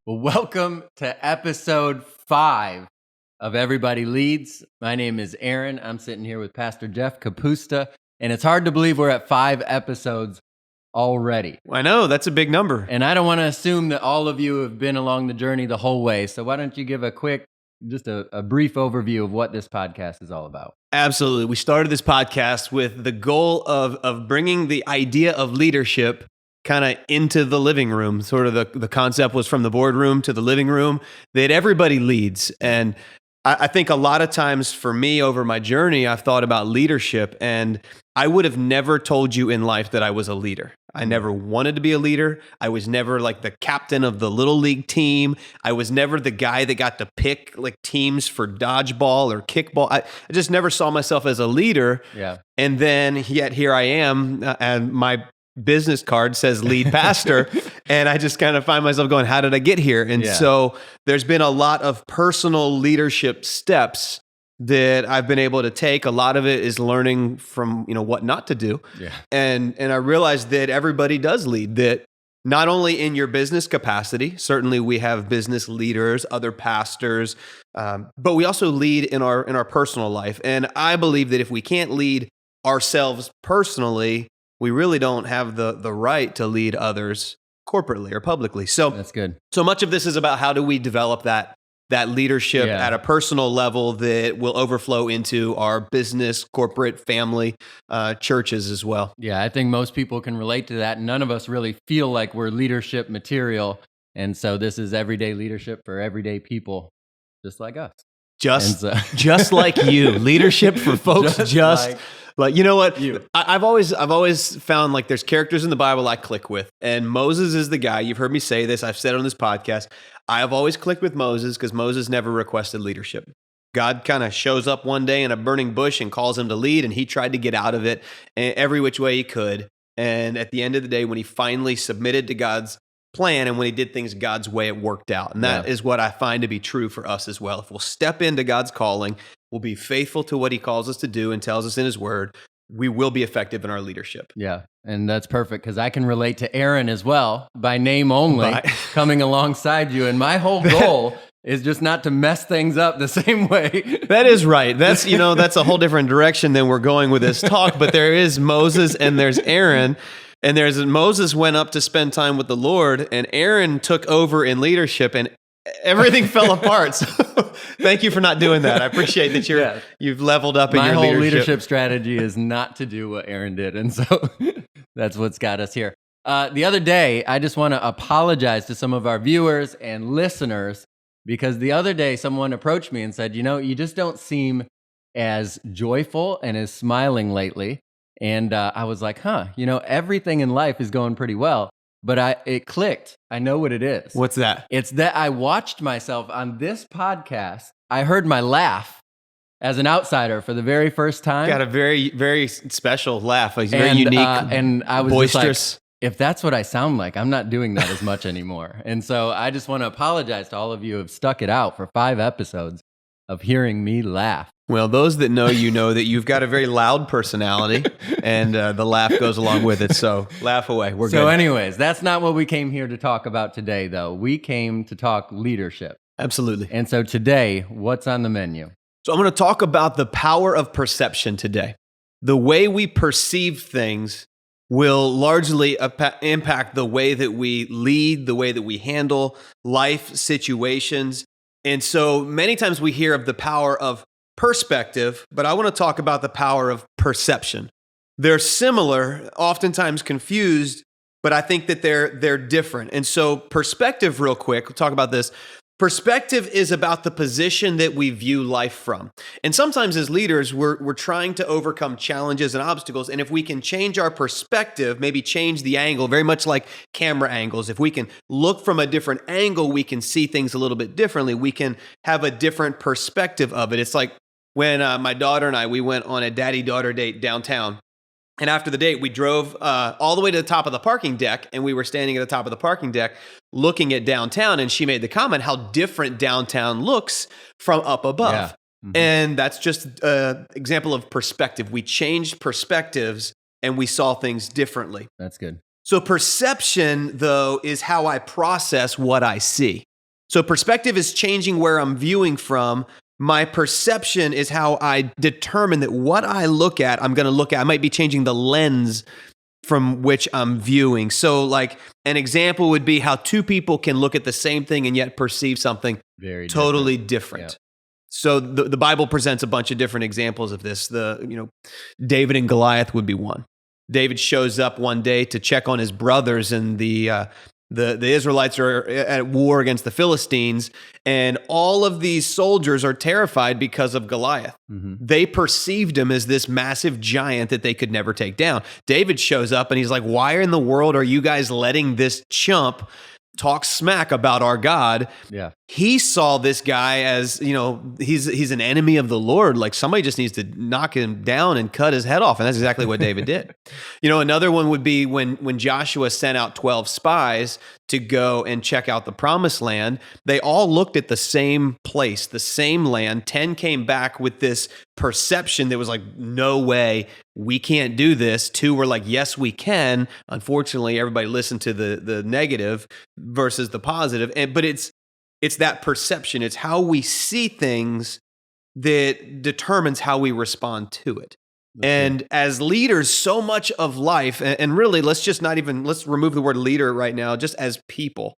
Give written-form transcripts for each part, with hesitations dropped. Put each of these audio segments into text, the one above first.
Well, welcome to episode 5 of Everybody Leads. My name is Aaron. I'm sitting here with Pastor Jeff Capusta, and it's hard to believe we're at 5 episodes already. I know, that's a big number. And I don't want to assume that all of you have been along the journey the whole way. So why don't you give a quick, just a brief overview of what this podcast is all about? Absolutely. We started this podcast with the goal of bringing the idea of leadership kind of into the living room. Sort of the concept was from the boardroom to the living room, that everybody leads. And I think a lot of times for me over my journey, I've thought about leadership, and I would have never told you in life that I was a leader. I never wanted to be a leader. I was never like the captain of the little league team. I was never the guy that got to pick like teams for dodgeball or kickball. I just never saw myself as a leader. Yeah. And then yet here I am, and my business card says lead pastor, and I just kind of find myself going, how did I get here? And so there's been a lot of personal leadership steps that I've been able to take. A lot of it is learning from, what not to do. Yeah. And I realized that everybody does lead, that not only in your business capacity, certainly we have business leaders, other pastors, but we also lead in our personal life. And I believe that if we can't lead ourselves personally, we really don't have the right to lead others corporately or publicly. So That's good. So much of this is about how do we develop that leadership at a personal level that will overflow into our business, corporate, family, churches as well. Yeah, I think most people can relate to that. None of us really feel like we're leadership material. And so this is everyday leadership for everyday people, just like us. Just like you. Leadership for folks just like you know what? I've always found like there's characters in the Bible I click with, and Moses is the guy. You've heard me say this. I've said it on this podcast. I have always clicked with Moses because Moses never requested leadership. God kind of shows up one day in a burning bush and calls him to lead, and he tried to get out of it every which way he could. And at the end of the day, when he finally submitted to God's plan and when he did things God's way, it worked out. And that is what I find to be true for us as well. If we'll step into God's calling, we'll be faithful to what he calls us to do and tells us in his word, we will be effective in our leadership. Yeah, and that's perfect because I can relate to Aaron as well, by name only, coming alongside you. And my whole goal is just not to mess things up the same way. That is right. That's a whole different direction than we're going with this talk. But there is Moses and there's Aaron. And Moses went up to spend time with the Lord, and Aaron took over in leadership, and everything fell apart. So thank you for not doing that. I appreciate that you've leveled up in your leadership. My whole leadership strategy is not to do what Aaron did, and so that's what's got us here. The other day, I just want to apologize to some of our viewers and listeners, because the other day someone approached me and said, you just don't seem as joyful and as smiling lately. And I was like, everything in life is going pretty well. But it clicked. I know what it is. What's that? It's that I watched myself on this podcast. I heard my laugh as an outsider for the very first time. Got a very, very special laugh. It's very unique, and I was boisterous. Just like, if that's what I sound like, I'm not doing that as much anymore. And so I just want to apologize to all of you who have stuck it out for 5 episodes of hearing me laugh. Well, those that know you know that you've got a very loud personality, and the laugh goes along with it. So laugh away. We're good. So anyways, that's not what we came here to talk about today, though. We came to talk leadership. Absolutely. And so today, what's on the menu? So I'm going to talk about the power of perception today. The way we perceive things will largely impact the way that we lead, the way that we handle life situations. And so many times we hear of the power of perspective, but I want to talk about the power of perception. They're similar, oftentimes confused, but I think that they're different. And so perspective, real quick, we'll talk about this. Perspective is about the position that we view life from. And sometimes as leaders, we're trying to overcome challenges and obstacles. And if we can change our perspective, maybe change the angle, very much like camera angles, if we can look from a different angle, we can see things a little bit differently. We can have a different perspective of it. It's like when my daughter and we went on a daddy-daughter date downtown. And after the date, we drove all the way to the top of the parking deck, and we were standing at the top of the parking deck looking at downtown, and she made the comment how different downtown looks from up above. Yeah. Mm-hmm. And that's just an example of perspective. We changed perspectives, and we saw things differently. That's good. So perception, though, is how I process what I see. So perspective is changing where I'm viewing from. My perception is how I determine that what I look at, I'm going to look at. I might be changing the lens from which I'm viewing. So like an example would be how two people can look at the same thing and yet perceive something Very totally different. Yeah. So the Bible presents a bunch of different examples of this. David and Goliath would be one. David shows up one day to check on his brothers, and the Israelites are at war against the Philistines, and all of these soldiers are terrified because of Goliath. Mm-hmm. They perceived him as this massive giant that they could never take down. David shows up and he's like, why in the world are you guys letting this chump talk smack about our God? Yeah. He saw this guy as, he's an enemy of the Lord. Like somebody just needs to knock him down and cut his head off. And that's exactly what David did. Another one would be when Joshua sent out 12 spies to go and check out the promised land. They all looked at the same place, the same land. 10 came back with this perception that was like, no way, we can't do this. 2 were like, yes, we can. Unfortunately, everybody listened to the negative versus the positive. But it's that perception. It's how we see things that determines how we respond to it. Okay. And as leaders, so much of life, and really, let's remove the word leader right now, just as people,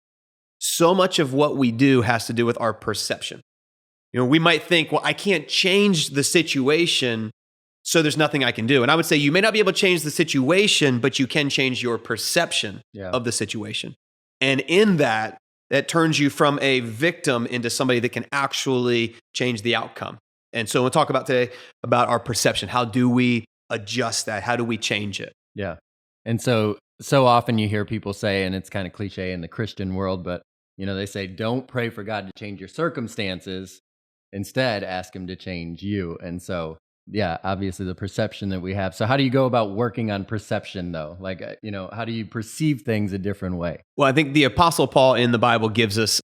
so much of what we do has to do with our perception. We might think, well, I can't change the situation, so there's nothing I can do. And I would say you may not be able to change the situation, but you can change your perception of the situation. And in that turns you from a victim into somebody that can actually change the outcome. And so we'll talk about today about our perception. How do we adjust that? How do we change it? Yeah. And so often you hear people say, and it's kind of cliche in the Christian world, but they say, don't pray for God to change your circumstances. Instead, ask him to change you. And so, yeah, obviously the perception that we have. So how do you go about working on perception though? Like, how do you perceive things a different way? Well, I think the Apostle Paul in the Bible gives us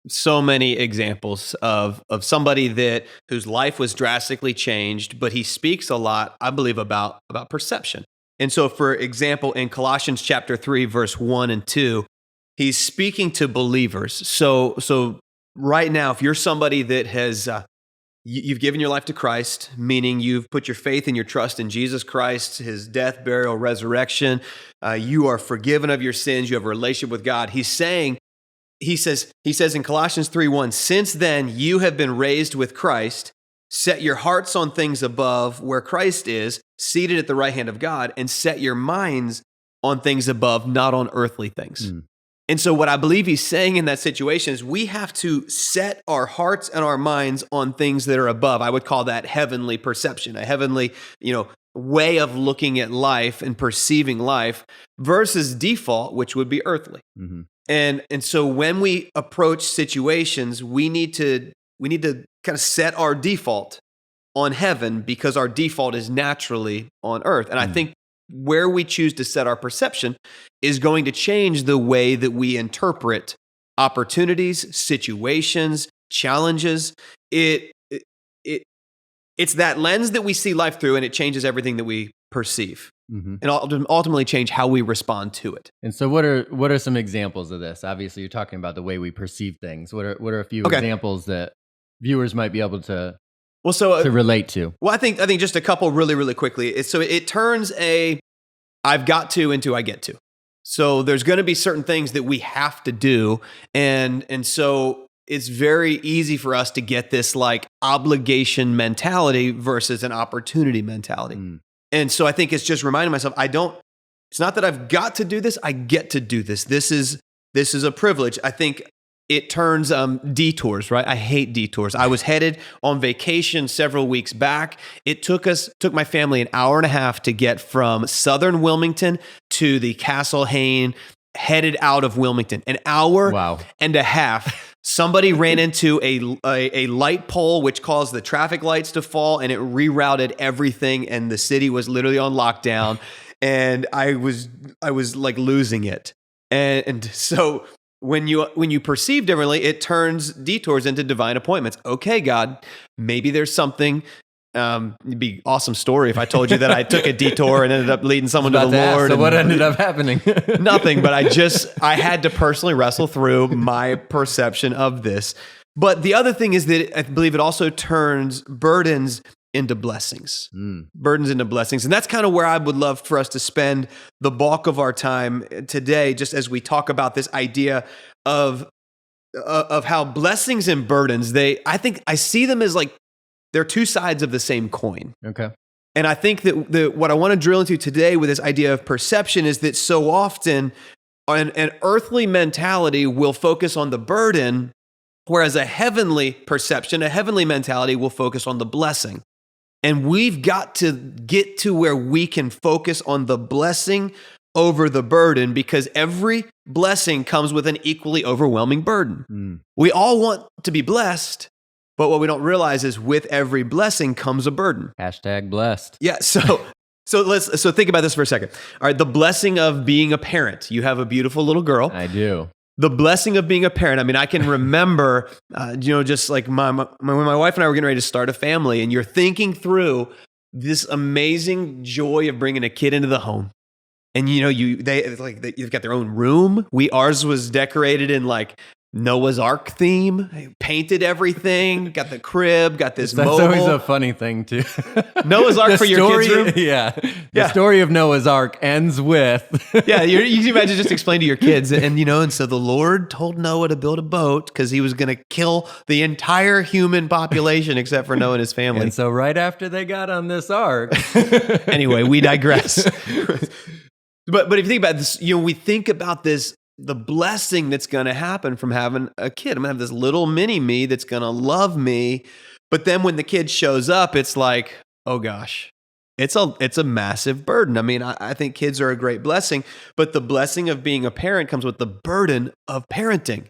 so many examples of somebody whose life was drastically changed, but he speaks a lot, I believe, about perception. And so, for example, in Colossians chapter 3, verse 1 and 2, he's speaking to believers. So right now, if you're somebody that has you've given your life to Christ, meaning you've put your faith and your trust in Jesus Christ, his death, burial, resurrection, you are forgiven of your sins, you have a relationship with God. He says in Colossians 3:1, since then you have been raised with Christ, set your hearts on things above where Christ is, seated at the right hand of God, and set your minds on things above, not on earthly things. And so what I believe he's saying in that situation is we have to set our hearts and our minds on things that are above. I would call that heavenly perception, a heavenly, way of looking at life and perceiving life versus default, which would be earthly. Mm-hmm. And so when we approach situations, we need to kind of set our default on heaven because our default is naturally on earth. And I think where we choose to set our perception is going to change the way that we interpret opportunities, situations, challenges. It's that lens that we see life through, and it changes everything that we perceive. Mm-hmm. And ultimately change how we respond to it. And so what are some examples of this? Obviously, you're talking about the way we perceive things. What are a few examples that viewers might be able to relate to? Well, I think just a couple really, really quickly. It turns a I've got to into I get to. So there's going to be certain things that we have to do. And so it's very easy for us to get this like obligation mentality versus an opportunity mentality. Mm. And so I think it's just reminding myself, it's not that I've got to do this, I get to do this. This is a privilege. I think it turns detours, right? I hate detours. I was headed on vacation several weeks back. It took my family an hour and a half to get from southern Wilmington to the Castle Hayne, headed out of Wilmington. An hour and a half. Somebody ran into a light pole, which caused the traffic lights to fall, and it rerouted everything, and the city was literally on lockdown, and I was like losing it. And so when you perceive differently, it turns detours into divine appointments. Okay, God, maybe there's something It'd be an awesome story if I told you that I took a detour and ended up leading someone to the Lord. So and what ended up happening? Nothing, but I had to personally wrestle through my perception of this. But the other thing is that I believe it also turns burdens into blessings. Burdens into blessings. And that's kind of where I would love for us to spend the bulk of our time today, just as we talk about this idea of how blessings and burdens, I think I see them as like they're two sides of the same coin. Okay. And I think that what I want to drill into today with this idea of perception is that so often an earthly mentality will focus on the burden, whereas a heavenly perception, a heavenly mentality will focus on the blessing. And we've got to get to where we can focus on the blessing over the burden, because every blessing comes with an equally overwhelming burden. We all want to be blessed, but what we don't realize is with every blessing comes a burden. Hashtag blessed. Yeah. So think about this for a second. All right. The blessing of being a parent. You have a beautiful little girl. I do. The blessing of being a parent. I mean, I can remember, just like when my wife and I were getting ready to start a family, and you're thinking through this amazing joy of bringing a kid into the home. And you've got their own room. Ours was decorated in like Noah's Ark theme. I painted everything. Got the crib. Got this That's mobile. always a funny thing too. Noah's Ark for your kids' room. Yeah. The story of Noah's Ark ends with. Yeah, you can imagine just explain to your kids, and so the Lord told Noah to build a boat because he was going to kill the entire human population except for Noah and his family. And so right after they got on this ark. Anyway, we digress. But if you think about this, we think about this, the blessing that's going to happen from having a kid. I'm going to have this little mini me that's going to love me. But then when the kid shows up, it's like, oh gosh, it's a massive burden. I mean, I think kids are a great blessing, but the blessing of being a parent comes with the burden of parenting.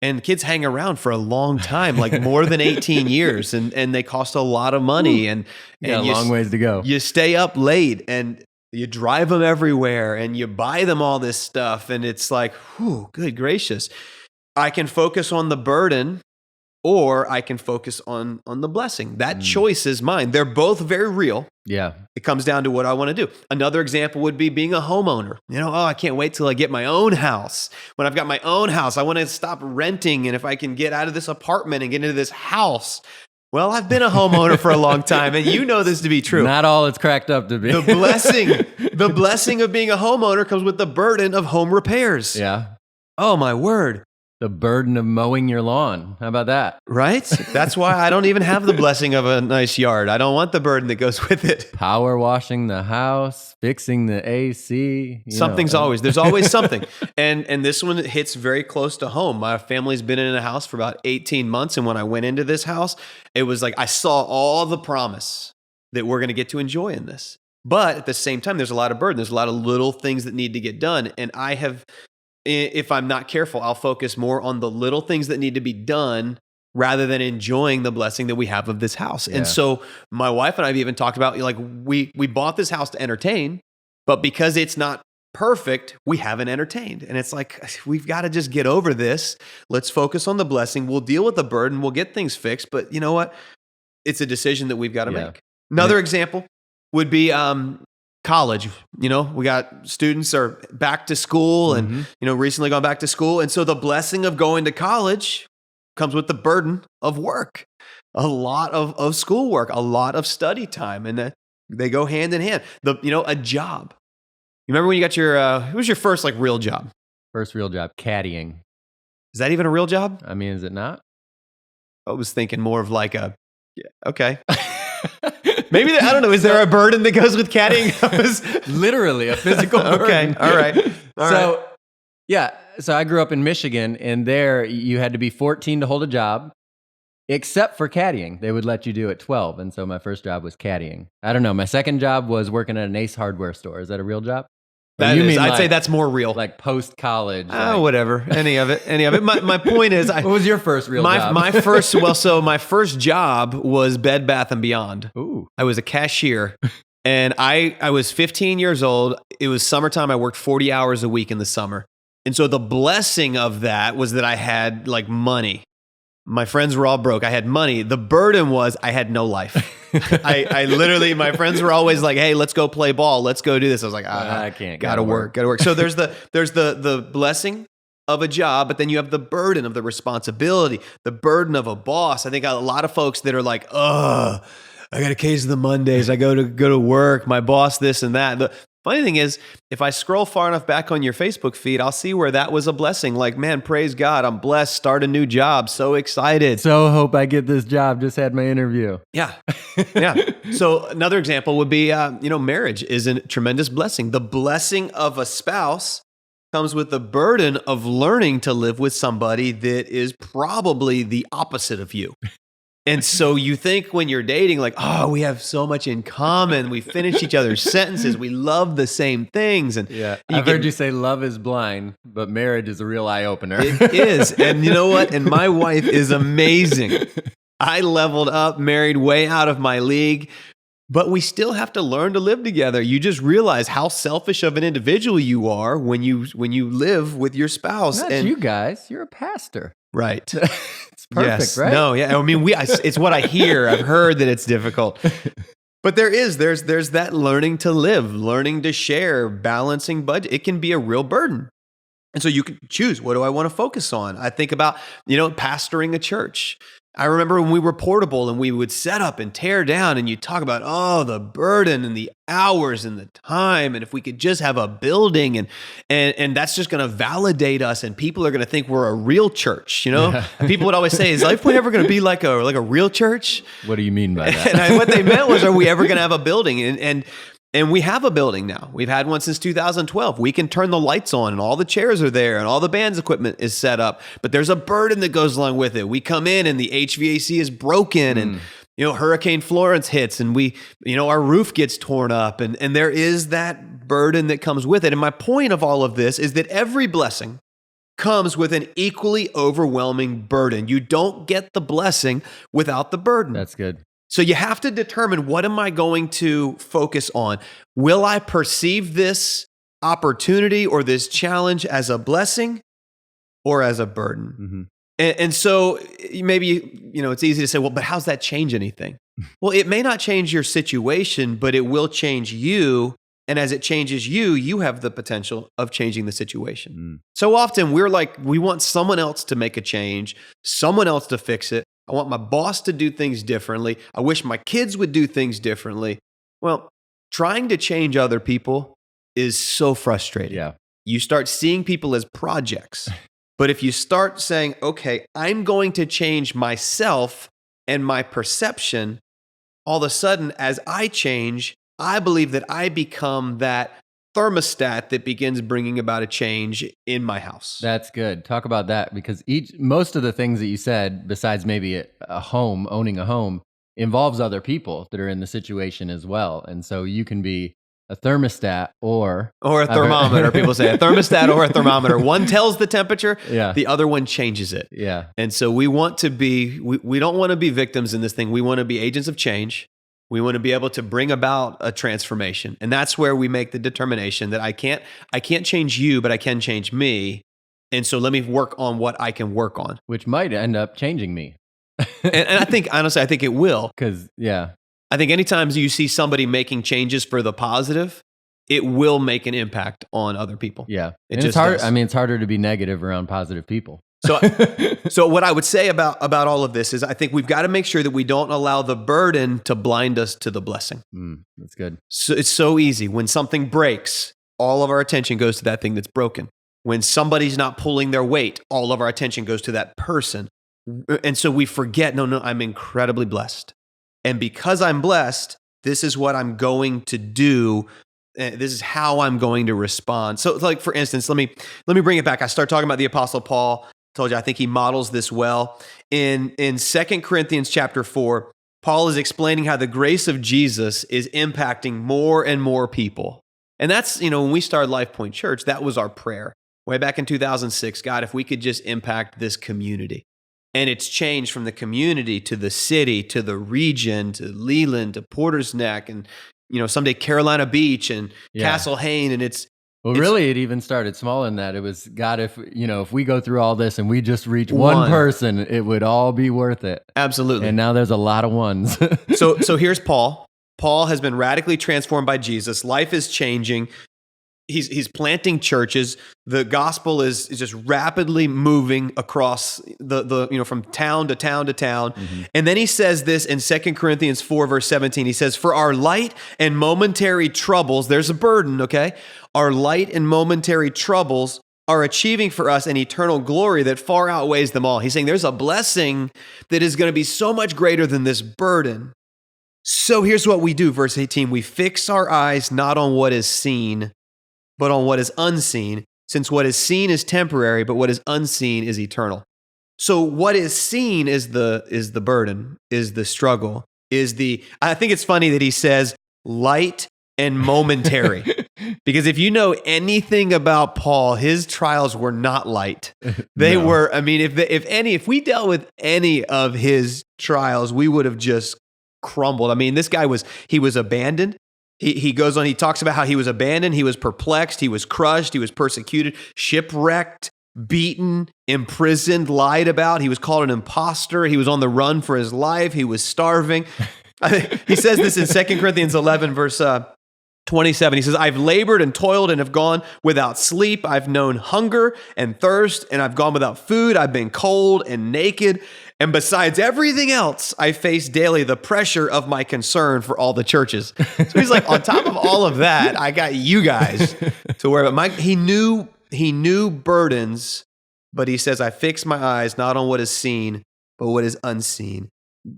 And kids hang around for a long time, like more than 18 years, and they cost a lot of money. And a long ways to go. You stay up late and you drive them everywhere and you buy them all this stuff. And it's like, whew, good gracious. I can focus on the burden, or I can focus on the blessing. That choice is mine. They're both very real. Yeah. It comes down to what I want to do. Another example would be being a homeowner. I can't wait till I get my own house. When I've got my own house, I want to stop renting. And if I can get out of this apartment and get into this house. Well, I've been a homeowner for a long time, and you know this to be true. Not all it's cracked up to be. The blessing of being a homeowner comes with the burden of home repairs. Yeah. Oh, my word. The burden of mowing your lawn. How about that? Right? That's why I don't even have the blessing of a nice yard. I don't want the burden that goes with it. Power washing the house, fixing the AC. There's always something. And this one hits very close to home. My family's been in a house for about 18 months. And when I went into this house, it was like I saw all the promise that we're going to get to enjoy in this. But at the same time, there's a lot of burden. There's a lot of little things that need to get done. And if I'm not careful, I'll focus more on the little things that need to be done rather than enjoying the blessing that we have of this house. Yeah. And so my wife and I have even talked about, like, we bought this house to entertain, but because it's not perfect, we haven't entertained. And it's like, we've got to just get over this. Let's focus on the blessing. We'll deal with the burden. We'll get things fixed. But you know what? It's a decision that we've got to make. Another example would be college. We got students are back to school and, recently gone back to school. And so the blessing of going to college comes with the burden of work, a lot of schoolwork, a lot of study time. And they go hand in hand. A job. You remember when you got who was your first real job? First real job, caddying. Is that even a real job? I mean, is it not? I was thinking more of okay. Maybe, I don't know. Is there a burden that goes with caddying? Literally a physical burden. Okay. All right. So I grew up in Michigan, and there you had to be 14 to hold a job, except for caddying. They would let you do it 12. And so my first job was caddying. I don't know. My second job was working at an Ace Hardware store. Is that a real job? I'd say that's more real. Like post-college. Whatever. Any of it. My point is... What was your first real job? My first job was Bed Bath & Beyond. Ooh. I was a cashier, and I was 15 years old. It was summertime. I worked 40 hours a week in the summer. And so the blessing of that was that I had money. My friends were all broke. I had money. The burden was I had no life. I literally, my friends were always like, hey, let's go play ball. Let's go do this. I was like, I can't. Gotta work. So there's the blessing of a job, but then you have the burden of the responsibility, the burden of a boss. I think a lot of folks that are like, I got a case of the Mondays. I go to work. My boss, this and that. The funny thing is, if I scroll far enough back on your Facebook feed, I'll see where that was a blessing. Like, man, praise God, I'm blessed. Start a new job. So excited. So hope I get this job. Just had my interview. Yeah. So another example would be, marriage is a tremendous blessing. The blessing of a spouse comes with the burden of learning to live with somebody that is probably the opposite of you. And so you think when you're dating, like, oh, we have so much in common. We finish each other's sentences. We love the same things. And I've heard you say love is blind, but marriage is a real eye opener. It is. And you know what? And my wife is amazing. I leveled up, married way out of my league, but we still have to learn to live together. You just realize how selfish of an individual you are when you live with your spouse. Not you guys. You're a pastor. Right. It's perfect, right? No, yeah. I mean, it's what I hear. I've heard that it's difficult. But there's that learning to live, learning to share, balancing budget. It can be a real burden. And so you can choose, what do I want to focus on? I think about, pastoring a church. I remember when we were portable and we would set up and tear down, and you talk about, the burden and the hours and the time. And if we could just have a building and that's just going to validate us, and people are going to think we're a real church, Yeah. And people would always say, is Lifepoint ever going to be like a real church? What do you mean by that? And what they meant was, are we ever going to have a building? And we have a building now. We've had one since 2012. We can turn the lights on and all the chairs are there and all the band's equipment is set up. But there's a burden that goes along with it. We come in and the HVAC is broken and Hurricane Florence hits and our roof gets torn up and there is that burden that comes with it. And my point of all of this is that every blessing comes with an equally overwhelming burden. You don't get the blessing without the burden. That's good. So you have to determine, what am I going to focus on? Will I perceive this opportunity or this challenge as a blessing or as a burden? Mm-hmm. And so maybe, it's easy to say, well, but how's that change anything? Well, it may not change your situation, but it will change you. And as it changes you, you have the potential of changing the situation. Mm. So often we want someone else to make a change, someone else to fix it. I want my boss to do things differently. I wish my kids would do things differently. Well, trying to change other people is so frustrating. Yeah. You start seeing people as projects. But if you start saying, okay, I'm going to change myself and my perception, all of a sudden, as I change, I believe that I become that thermostat that begins bringing about a change in my house. That's good. Talk about that, because most of the things that you said, besides maybe owning a home, involves other people that are in the situation as well. And so you can be a thermostat or a thermometer. People say a thermostat or a thermometer. One tells the temperature, the other one changes it. Yeah. And so we want to be, we don't want to be victims in this thing. We want to be agents of change. We want to be able to bring about a transformation. And that's where we make the determination that I can't change you, but I can change me. And so let me work on what I can work on. Which might end up changing me. and I think, honestly, I think it will. Because, I think anytime you see somebody making changes for the positive, it will make an impact on other people. Yeah. It's hard. does. I mean, it's harder to be negative around positive people. So what I would say about all of this is, I think we've got to make sure that we don't allow the burden to blind us to the blessing. That's good. So it's so easy. When something breaks, all of our attention goes to that thing that's broken. When somebody's not pulling their weight, all of our attention goes to that person. And so we forget, no, I'm incredibly blessed. And because I'm blessed, this is what I'm going to do. This is how I'm going to respond. So like, for instance, let me bring it back. I start talking about the Apostle Paul. Told you, I think he models this well. In 2 Corinthians chapter 4, Paul is explaining how the grace of Jesus is impacting more and more people. And that's, when we started Lifepoint Church, that was our prayer. Way back in 2006, God, if we could just impact this community. And it's changed from the community to the city, to the region, to Leland, to Porter's Neck, and someday Carolina Beach and Castle Hayne. And Well, really, it even started small in that it was, God, if we go through all this and we just reach one person, it would all be worth it. Absolutely. And now there's a lot of ones. So here's Paul. Paul has been radically transformed by Jesus. Life is changing. He's planting churches. The gospel is just rapidly moving across the from town to town to town. Mm-hmm. And then he says this in 2 Corinthians 4, verse 17. He says, "For our light and momentary troubles," there's a burden, okay? "Our light and momentary troubles are achieving for us an eternal glory that far outweighs them all." He's saying there's a blessing that is going to be so much greater than this burden. So here's what we do, verse 18. "We fix our eyes not on what is seen, but on what is unseen, since what is seen is temporary, but what is unseen is eternal." So what is seen is the burden, is the struggle, I think it's funny that he says light and momentary. Because if you know anything about Paul, his trials were not light. They were, if we dealt with any of his trials, we would have just crumbled. I mean, this guy was abandoned. He goes on, he talks about how he was abandoned, he was perplexed, he was crushed, he was persecuted, shipwrecked, beaten, imprisoned, lied about. He was called an imposter. He was on the run for his life. He was starving. He says this in 2 Corinthians 11, verse 27. He says, "I've labored and toiled and have gone without sleep. I've known hunger and thirst, and I've gone without food. I've been cold and naked. And besides everything else, I face daily the pressure of my concern for all the churches." So he's like, on top of all of that, I got you guys to worry about. He knew burdens, but he says, "I fix my eyes not on what is seen, but what is unseen."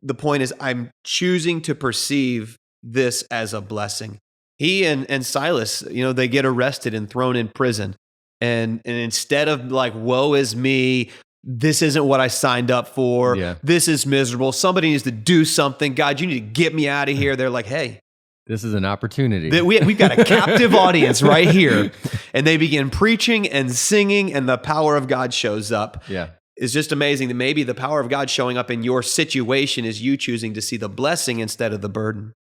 The point is, I'm choosing to perceive this as a blessing. He and Silas, they get arrested and thrown in prison. And instead of like, woe is me, this isn't what I signed up for. Yeah. This is miserable. Somebody needs to do something. God, you need to get me out of here. They're like, hey, this is an opportunity. We've got a captive audience right here. And they begin preaching and singing, and the power of God shows up. Yeah. It's just amazing that maybe the power of God showing up in your situation is you choosing to see the blessing instead of the burden.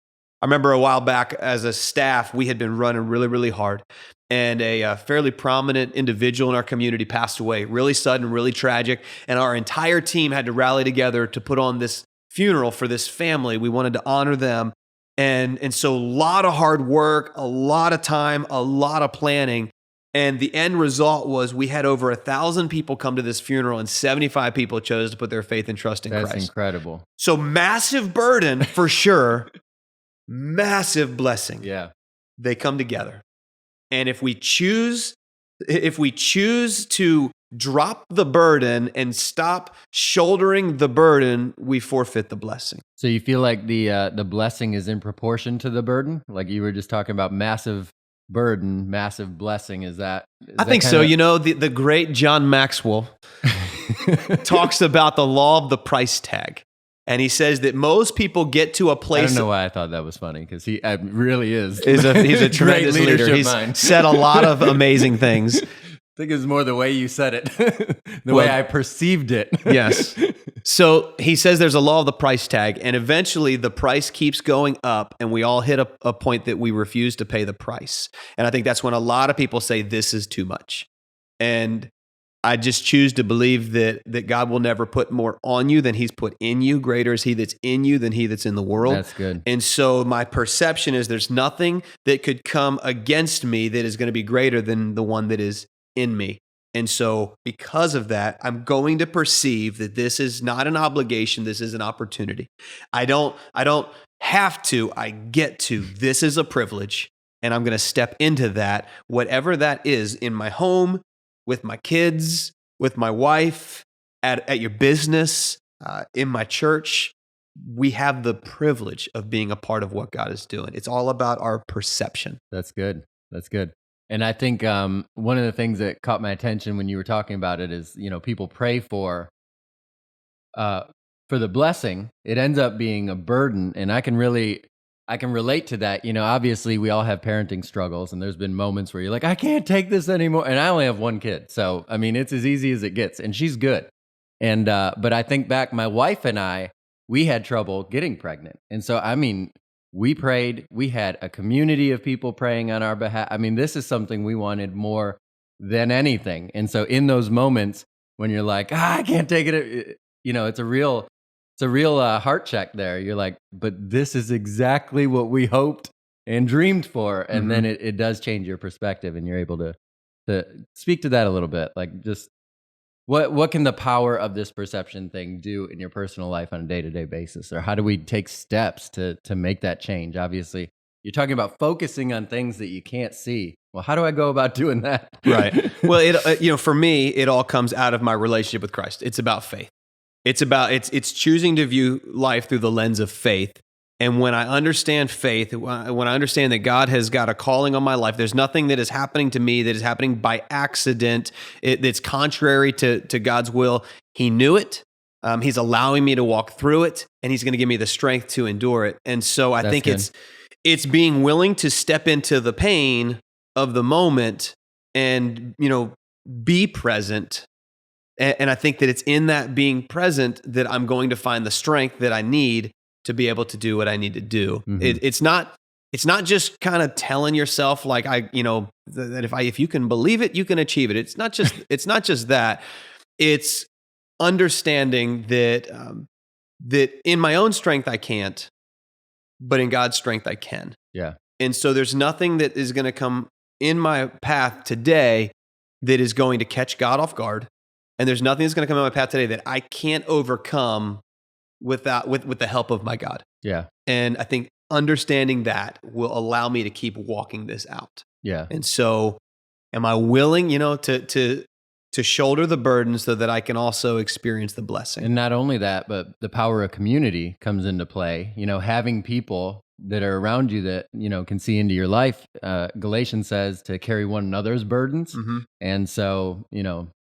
I remember a while back as a staff, we had been running really, really hard. And a fairly prominent individual in our community passed away, really sudden, really tragic. And our entire team had to rally together to put on this funeral for this family. We wanted to honor them. And so a lot of hard work, a lot of time, a lot of planning. And the end result was we had over 1,000 people come to this funeral, and 75 people chose to put their faith and trust in Christ. That's incredible. So massive burden for sure, massive blessing. Yeah. They come together. And if we choose to drop the burden and stop shouldering the burden, we forfeit the blessing. So you feel like the blessing is in proportion to the burden? Like you were just talking about massive burden, massive blessing. I think so. The great John Maxwell talks about the law of the price tag. And he says that most people get to a place. I don't know why I thought that was funny, because he really is. He's a tremendous leader. He's said a lot of amazing things. I think it's more the way you said it, the way I perceived it. Yes. So he says there's a law of the price tag, and eventually the price keeps going up, and we all hit a point that we refuse to pay the price. And I think that's when a lot of people say this is too much. And I just choose to believe that God will never put more on you than he's put in you. Greater is he that's in you than he that's in the world. That's good. And so my perception is there's nothing that could come against me that is going to be greater than the one that is in me. And so because of that, I'm going to perceive that this is not an obligation. This is an opportunity. I don't have to, I get to. This is a privilege. And I'm going to step into that, whatever that is, in my home, with my kids, with my wife, at your business, in my church. We have the privilege of being a part of what God is doing. It's all about our perception. That's good. That's good. And I think one of the things that caught my attention when you were talking about it is, people pray for the blessing. It ends up being a burden, and I can relate to that. Obviously we all have parenting struggles, and there's been moments where you're like, I can't take this anymore. And I only have one kid. So, it's as easy as it gets, and she's good. And, but I think back, my wife and we had trouble getting pregnant. And so, We prayed. We had a community of people praying on our behalf. I mean, this is something we wanted more than anything. And so in those moments when you're like, I can't take it, it's a real heart check there. You're like, but this is exactly what we hoped and dreamed for. And then it does change your perspective, and you're able to speak to that a little bit. Like, just what can the power of this perception thing do in your personal life on a day-to-day basis? Or how do we take steps to make that change? Obviously, you're talking about focusing on things that you can't see. Well, how do I go about doing that? Right. Well, for me, it all comes out of my relationship with Christ. It's about faith. It's choosing to view life through the lens of faith. And when I understand faith, when I understand that God has got a calling on my life, there's nothing that is happening to me that is happening by accident, that's contrary to God's will. He knew it. He's allowing me to walk through it, and he's going to give me the strength to endure it. And so I think it's being willing to step into the pain of the moment and, be present. And I think that it's in that being present that I'm going to find the strength that I need to be able to do what I need to do. It's not just kind of telling yourself like that if you can believe it, you can achieve it. It's not just that. It's understanding that that in my own strength I can't, but in God's strength I can. Yeah. And so there's nothing that is going to come in my path today that is going to catch God off guard. And there's nothing that's going to come in my path today that I can't overcome with the help of my God. Yeah. And I think understanding that will allow me to keep walking this out. Yeah. And so am I willing, to shoulder the burden so that I can also experience the blessing? And not only that, but the power of community comes into play. Having people that are around you that, can see into your life. Galatians says to carry one another's burdens. And so,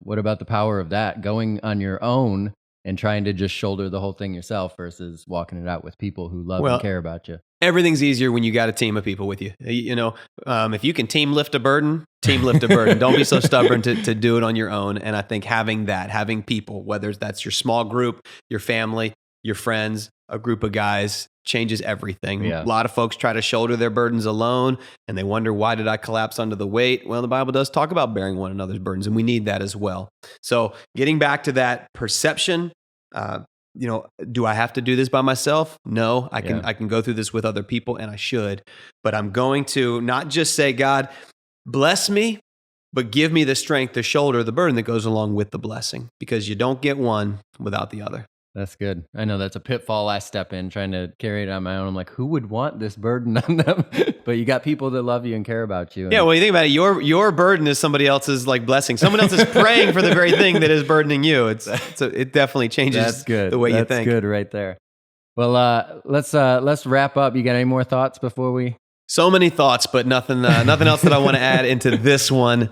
what about the power of that? Going on your own and trying to just shoulder the whole thing yourself versus walking it out with people who love and care about you. Everything's easier when you got a team of people with you. If you can team lift a burden, Don't be so stubborn to do it on your own. And I think having people, whether that's your small group, your family, your friends, a group of guys, changes everything. Yeah. A lot of folks try to shoulder their burdens alone, and they wonder, why did I collapse under the weight? Well, the Bible does talk about bearing one another's burdens, and we need that as well. So getting back to that perception, do I have to do this by myself? No, I can go through this with other people, and I should. But I'm going to not just say, God, bless me, but give me the strength to shoulder the burden that goes along with the blessing, because you don't get one without the other. That's good. I know that's a pitfall I step in trying to carry it on my own. I'm like, who would want this burden on them? But you got people that love you and care about you. Yeah, well, you think about it, your burden is somebody else's blessing. Someone else is praying for the very thing that is burdening you. It definitely changes the way you think. That's good right there. Well, let's wrap up. You got any more thoughts before we? So many thoughts, but nothing else that I want to add into this one.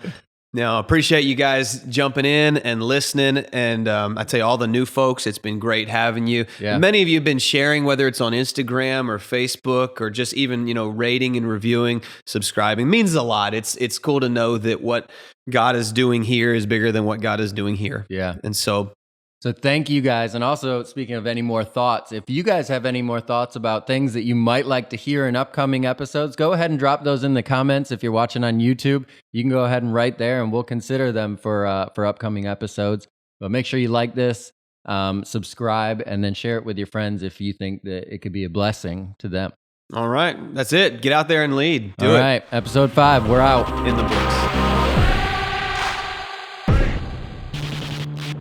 Now, appreciate you guys jumping in and listening. And I tell you, all the new folks, it's been great having you. Yeah. Many of you have been sharing, whether it's on Instagram or Facebook or just even, rating and reviewing, subscribing. It means a lot. It's cool to know that what God is doing here is bigger than what God is doing here. Yeah. And so thank you guys. And also, speaking of any more thoughts, if you guys have any more thoughts about things that you might like to hear in upcoming episodes, go ahead and drop those in the comments. If you're watching on YouTube, you can go ahead and write there, and we'll consider them for upcoming episodes. But make sure you like this, subscribe, and then share it with your friends if you think that it could be a blessing to them. All right. That's it. Get out there and lead. Do it. All right. Episode 5. We're out. In the books.